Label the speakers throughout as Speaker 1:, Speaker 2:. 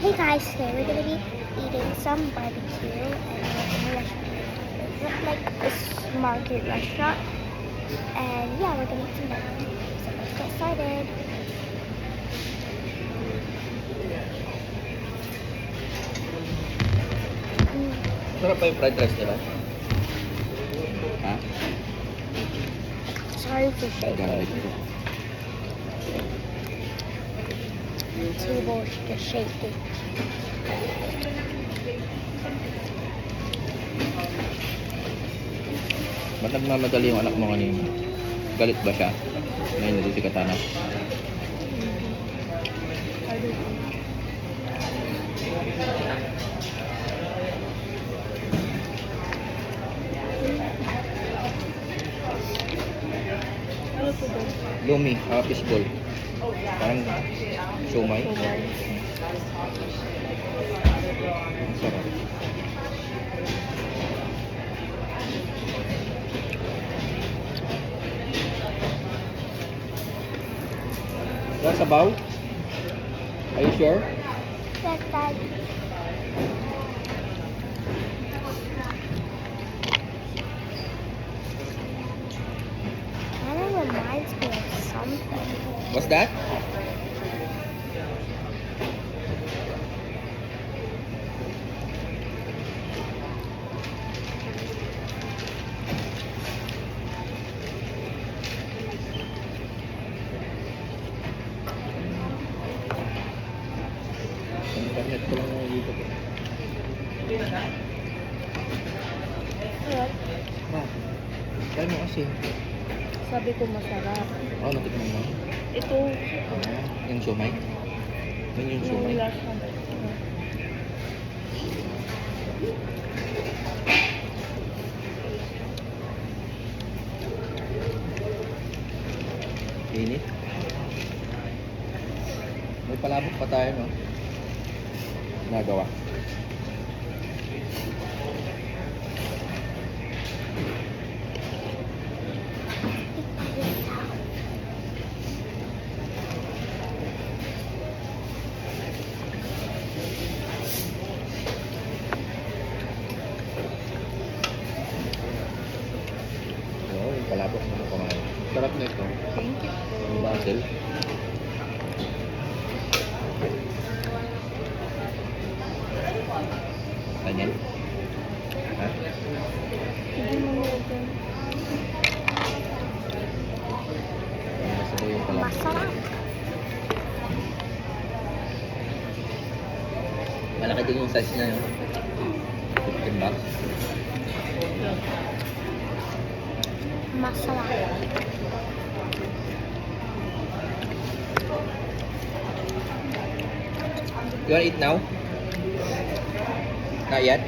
Speaker 1: Hey guys, today we're gonna be eating some barbecue and we're in a restaurant. It looks like this market restaurant. And yeah, we're gonna eat some barbecue. So let's get started.
Speaker 2: Sarap pa yung fried rice nila. Ha?
Speaker 1: Sorry for
Speaker 2: Garlic.
Speaker 1: shaking. The table's just shaking.
Speaker 2: Ba't nagmamadali yung anak mo kanina? Galit ba siya? Ngayon nandito si Katana. Lumi, fishball. Parang siomay. Ang sarap. Wala sabaw? Are you sure?
Speaker 1: Yes, Dad. Kind of reminds me of something.
Speaker 2: What's that? Internet ko lang yung dito.
Speaker 1: What?
Speaker 2: Kaya mo kasi.
Speaker 1: Sabi ko masarap.
Speaker 2: Oo, natikman mo.
Speaker 1: Ito,
Speaker 2: Yung siomay. Yun yung siomay.
Speaker 1: lasa.
Speaker 2: Init. May palabok pa tayo, no? Nagawa. Oo, yung palabok na kumain. Sarap na ito.
Speaker 1: Thank you.
Speaker 2: Yung basil. Ganyan. Ha?
Speaker 1: Hindi mo open.
Speaker 2: Masabaw yung palabok.
Speaker 1: Masarap.
Speaker 2: Malaki din yung size niya, no? 15 bucks.
Speaker 1: Masarap.
Speaker 2: You wanna eat now? Not yet?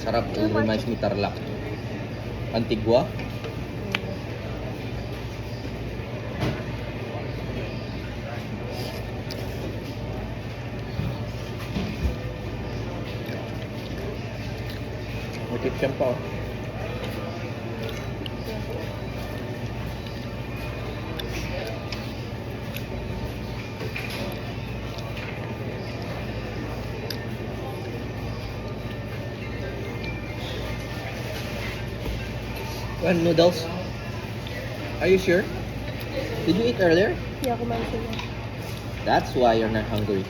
Speaker 2: Sarap. It reminds me Tarlac. Antigua. May kitchen pa, oh. Well, noodles. Are you sure? Did you eat earlier?
Speaker 1: Hindi ako kumain sila.
Speaker 2: That's why you're not hungry.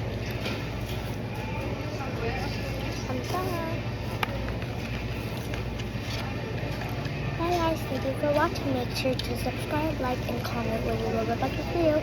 Speaker 1: Ang sarap. Bye guys, thank you for watching. Make sure to subscribe, like, and comment when you love a video.